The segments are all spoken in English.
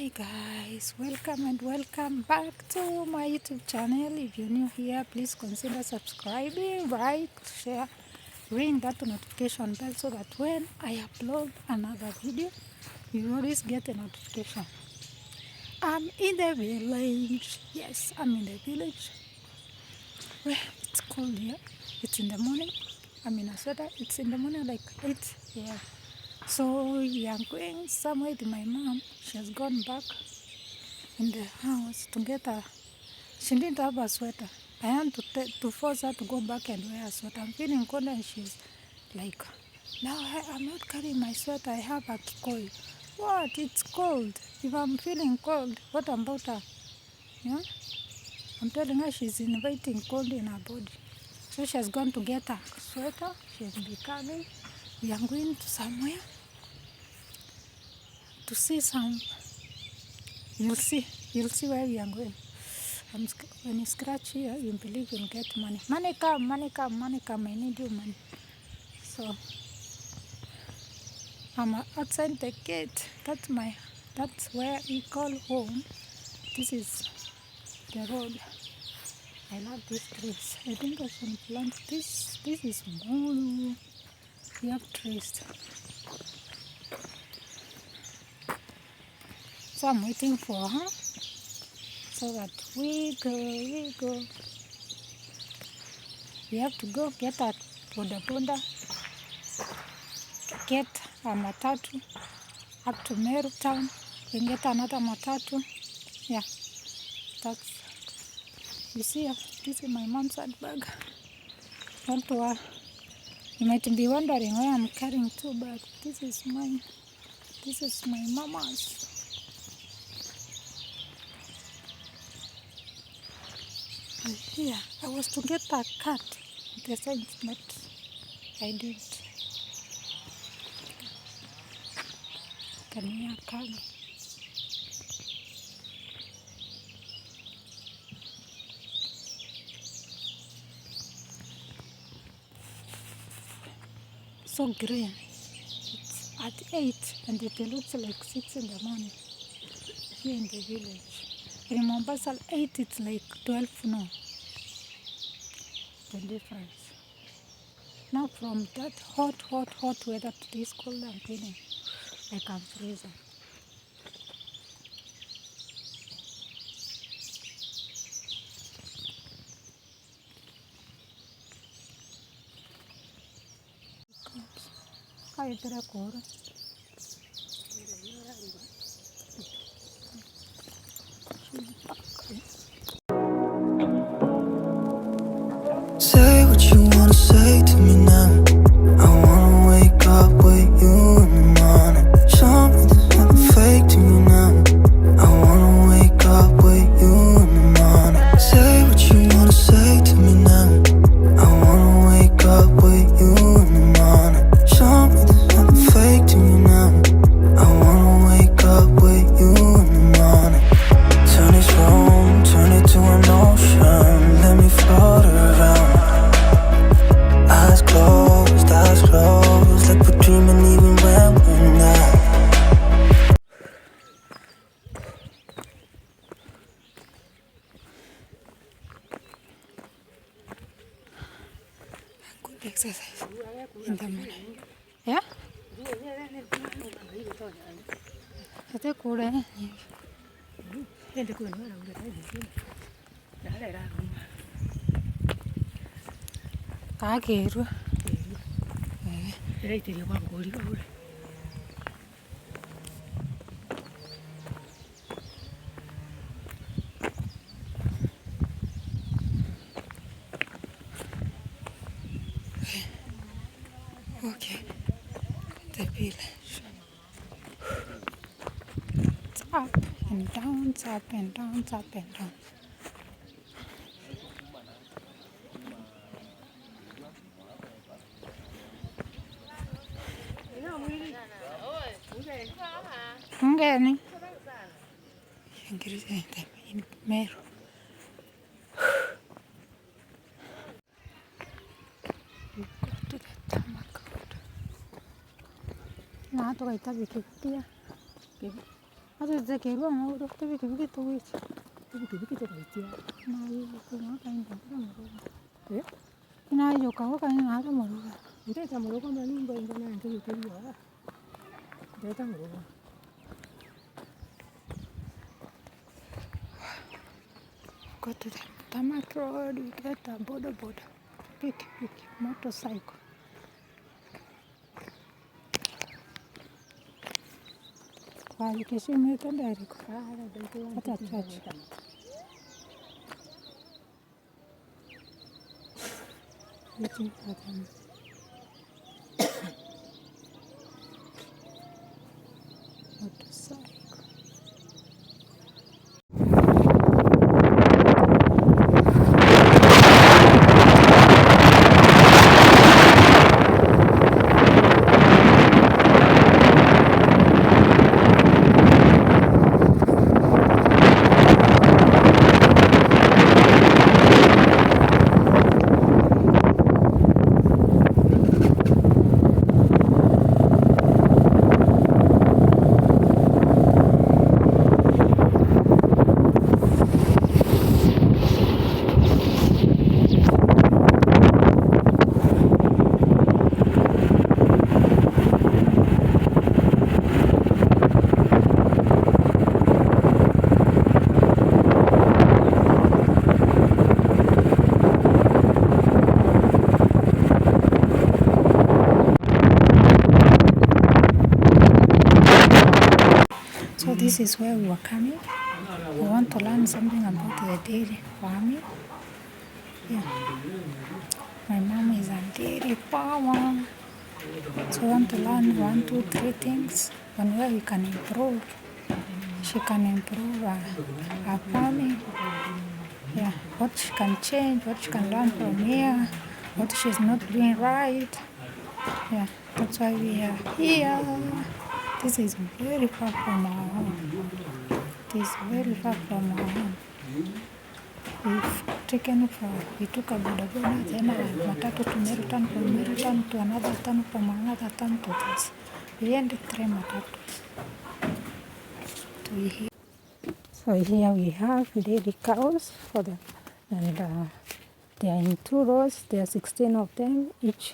Hi guys, welcome and welcome back to my YouTube channel. If you're new here, please consider subscribing, like, share, ring that notification bell so that when I upload another video, you always get a notification. I'm in the village. Yes, I'm in the village. Well, it's cold here. It's in the morning. I'm in a sweater. It's in the morning like 8 a.m. So we are going somewhere with my mom. She has gone back in the house to get her. She didn't have a sweater. I had to force her to go back and wear a sweater. I'm feeling cold and she's like, no, I'm not carrying my sweater. I have a cold. What? It's cold. If I'm feeling cold, what about her? Yeah? I'm telling her she's inviting cold in her body. So she has gone to get her sweater. She has been coming. We are going to somewhere to see some. You'll see where we are going. When you scratch here, you believe you'll get money. Money come, money come, money come. I need your money. So I'm outside the gate. That's where we call home. This is the road. I love these trees. I think I should plant this. This is Meru. We have trees. So I'm waiting for her so that we go. We have to go get a boda, get a matatu up to Meru town, then get another matatu. Yeah, that's, you see, this is my mom's handbag. Don't worry. You might be wondering why I'm carrying two bags. This is mine. This is my mama's. Here, I was to get a cat at the side, but I didn't. Can hear a cat. So green. It's at 8 and it looks like 6 in the morning here in the village. In Mombasa, 8 it's like 12 now. The difference. Now from that hot weather to this cold, I'm feeling like I'm freezing. Say what you wanna say to me now. I wanna wake up with you in the morning. Show me there's nothing fake to you now. I wanna wake up with you in the morning. Say what you wanna say to me now. I wanna wake up with you in the morning. Show me there's nothing fake to you now. I wanna wake up with you in the morning. Turn this room, turn it to an ocean. Let me float around. Eyes closed, like we're dreaming even when we're not. good exercise in the morning. Yeah? Thế cô đấy. Cá kì rồi. Đây thì qua của đi đâu đây. Okay, the village. It's up and down, it's up and down, it's up and down. Ngeni? Ingirizi in Meru. We go to the tarmac road. Na tukaita vikitia. Hata zekerwa na uro tebi kibiki to wich. Tebi kibiki to wich. Na hiyo kwa kainda moro. Ina hiyo kwa kainda hata moro. Ndeta moro kwa nyumba ingana ndio tebi ya. Ndeta moro. Go to the tarmac road, we get a border. Pick, motorcycle. Why you can see me to there? What a church. Waiting for them. Motorcycle. So this is where we were coming. We want to learn something about the dairy farming. Yeah. My mom is a dairy farmer. So we want to learn 1, 2, 3 things on where we can improve. She can improve her farming. Yeah. What she can change, what she can learn from here, what she's not doing right. Yeah. That's why we are here. This is very far from our home. It is very far from our home. We took a boda, then a matatu to Meru town, from Meru town to another town, from another town to this. We ended 3 matatus to here. So here we have dairy cows for them, and they are in 2 rows. There are 16 of them, each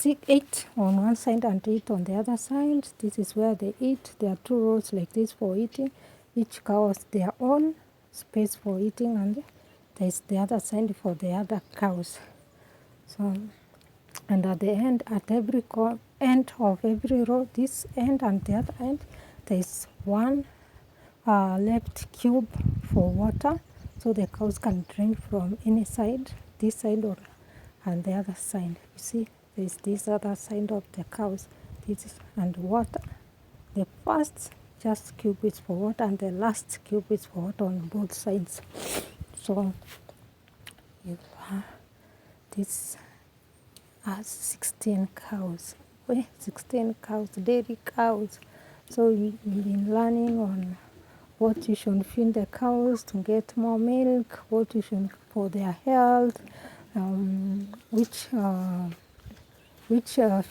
8 on one side and 8 on the other side. This is where they eat. There are 2 rows like this for eating. Each cow has their own space for eating, and there is the other side for the other cows. So, and at the end, at every end of every row, this end and the other end, there is one left cube for water, so the cows can drink from any side, this side or and the other side. You see, there is this other side of the cows, this is, and water. The first just cube is for water, and the last cube is for water on both sides. So if this has 16 cows. 16 cows, dairy cows. So we've been learning on what you should feed the cows to get more milk, what you should for their health, which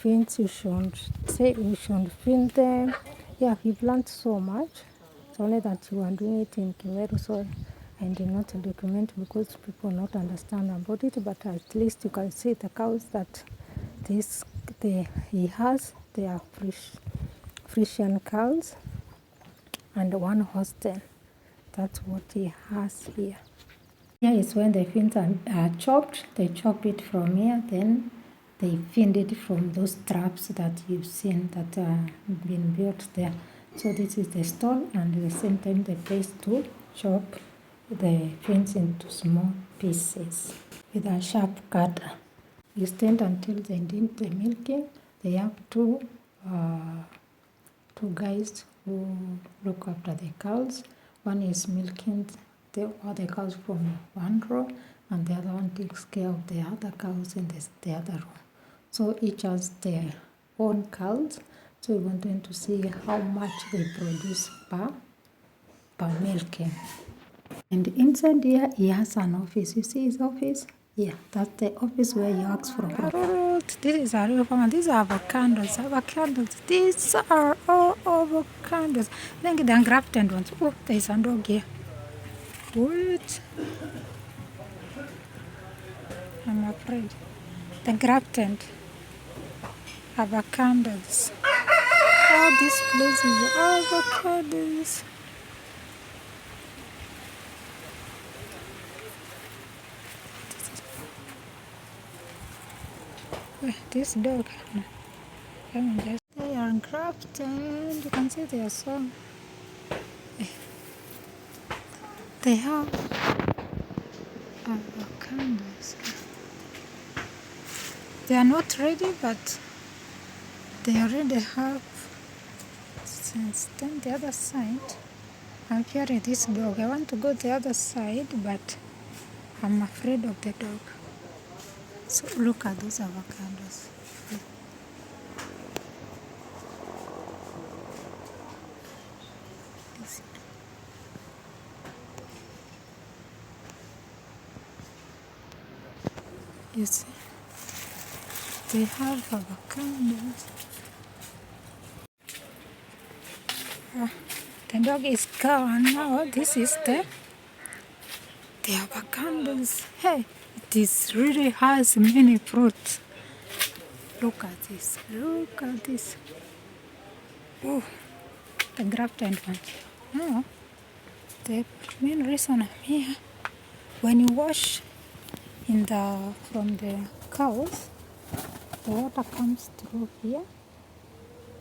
things you should feed them. Yeah, we've learned so much. It's only that you are doing it in Meru, so I did not document because people not understand about it, but at least you can see the cows that he has. They are Frisian cows and 1 Holstein. That's what he has here. Here is when the fins are chopped. They chop it from here, then they feed it from those traps that you've seen that have been built there. So this is the stall, and at the same time the place to chop the fins into small pieces with a sharp cutter. You stand until they did the milking. They have two guys who look after the cows. One is milking all the cows from one row, and the other one takes care of the other cows in the other row. So each has their own cows. So we want them to see how much they produce per milking. And inside here, he has an office. You see his office? Yeah, that's the office where you ask for fruit. This is a real farm. These are avocados. Avocados. These are all avocados. I think the grafted ones. Oh, there's a dog here. What? I'm afraid. The grafted avocados. Oh, this place is avocados. This dog. They are grafted. You can see they are so. They have avocados. They are not ready, but they already have. Since then, the other side. I'm fearing this dog. I want to go the other side, but I'm afraid of the dog. So look at those avocados. You see, they have avocados. The dog is gone now. This is the avocados. Hey, this really has many fruits. Look at this. Look at this. Oh, the grafted one. Now, the main reason I'm here, when you wash from the cows, the water comes through here.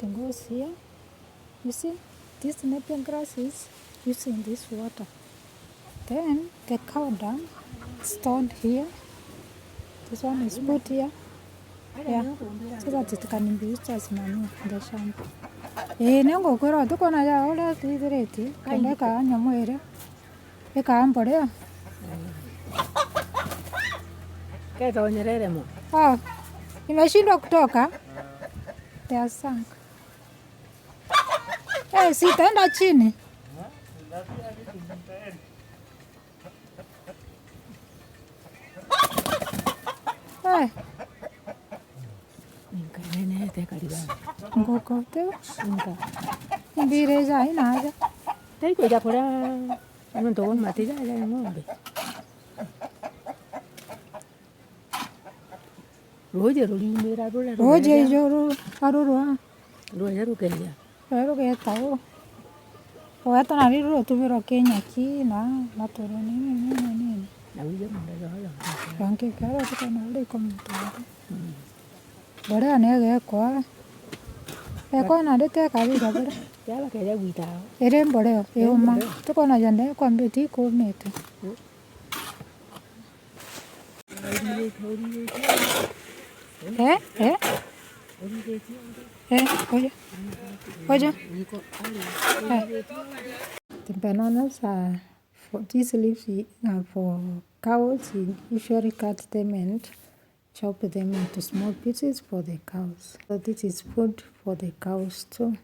It goes here. You see, this napier grass is using this water. Then the cow dung stored here. This one is put here. Yeah, so that it can be used as manure in the shampoo. Nengo kwero tukona ya ola tidireti kende ka nyamwere e ka ambore Keto nyerere mo. oh imeshindwa kutoka they are sunk. Sitaenda chini. Nene te kariba. Ngoko te Nka. mbire za ina aja. Dai ko ja pora muntu wa mati ja ja ng'ombe. Roje rulimira rura. Roje joro arurwa. Roje rukeria. Pero que tao. Oeta na riru tubiro Kenya ki na matoro nini. Na wiyo munda yo. Banki karo tukana le komuto. Bora nege kwa. Eko na dete kabisa bora. Yala keja gwita. Ere mbore euma. Tukona jande kwa mbeti ko mete. Oye. The bananas are for these leaves are for cows. You usually cut them and chop them into small pieces for the cows. So this is food for the cows too.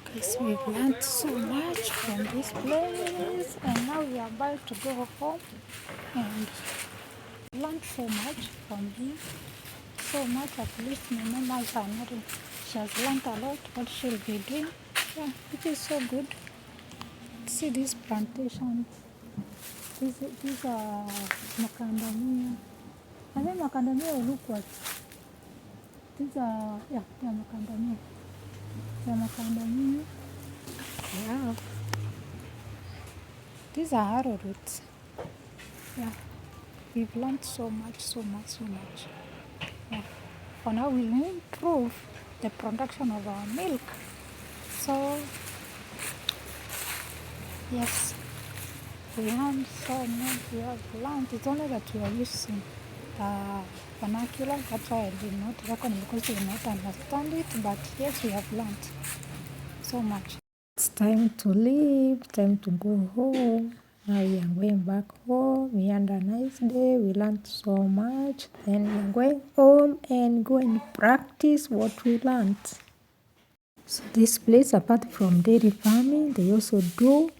Guys, we've learned so much from this place, and now we are about to go home and learn so much from here. So much, at least my mama is another. She has learned a lot what she'll be doing. Yeah, it is so good. See these plantations. These are macadamia. I think macadamia will look what? These are, yeah, they are macadamia. They are macadamia. Yeah. These are arrowroots. Yeah. We've learned so much. Yeah. For now, we'll improve the production of our milk. So, yes, we learned so much. We have learned. It's only that we are using vernacular. That's why I did not recommend, because we did not understand it. But yes, we have learned so much. It's time to leave. Time to go home. Now we are going back home. We had a nice day. We learned so much. Then we are going home and go and practice what we learned. So this place, apart from dairy farming, they also do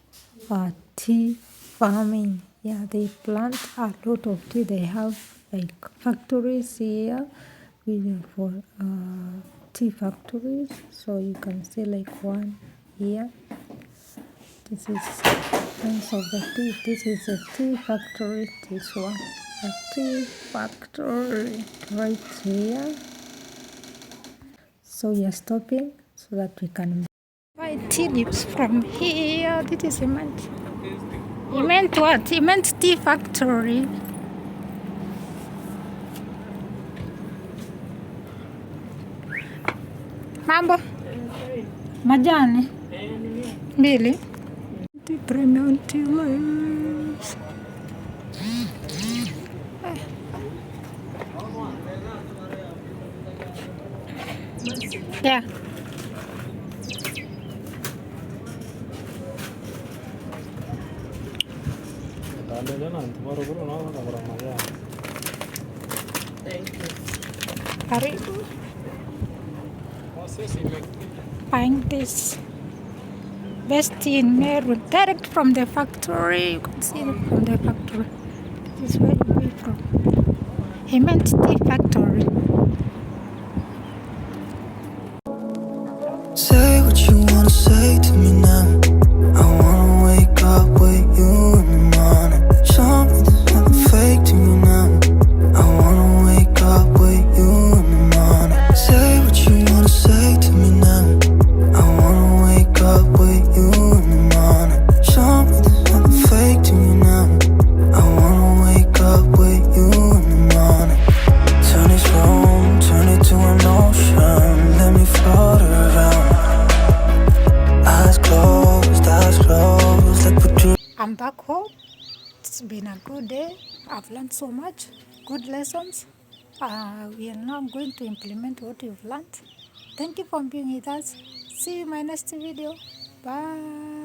tea farming. Yeah, they plant a lot of tea. They have like factories here for tea factories. So you can see like one here. This is sense of the tea. This is a tea factory. This one, a tea factory right here. So we are stopping so that we can buy tea leaves from here. This is cement. He meant what? He meant tea factory. Mambo? Majani? Mbili? The premium tea leaves. Yeah. Karibu. Buying this best tea in Meru, direct from the factory. You can see it from the factory. This is where you buy from. He meant tea factory. Say what you wanna say to me now. I wanna wake up with you in the morning. Show me there's nothing fake to me now. I wanna wake up with you in the morning. Say what you wanna say to me now. I wanna wake up with you in the morning. Show me there's nothing fake to me now. I wanna wake up with you in the morning. Turn this room, turn it to an ocean. Let me float around. Eyes closed, like we're dreaming. I'm back home. It's been a good day. I've learned so much. Good lessons. We are now going to implement what we've learned. Thank you for being with us. See you in my next video. Bye.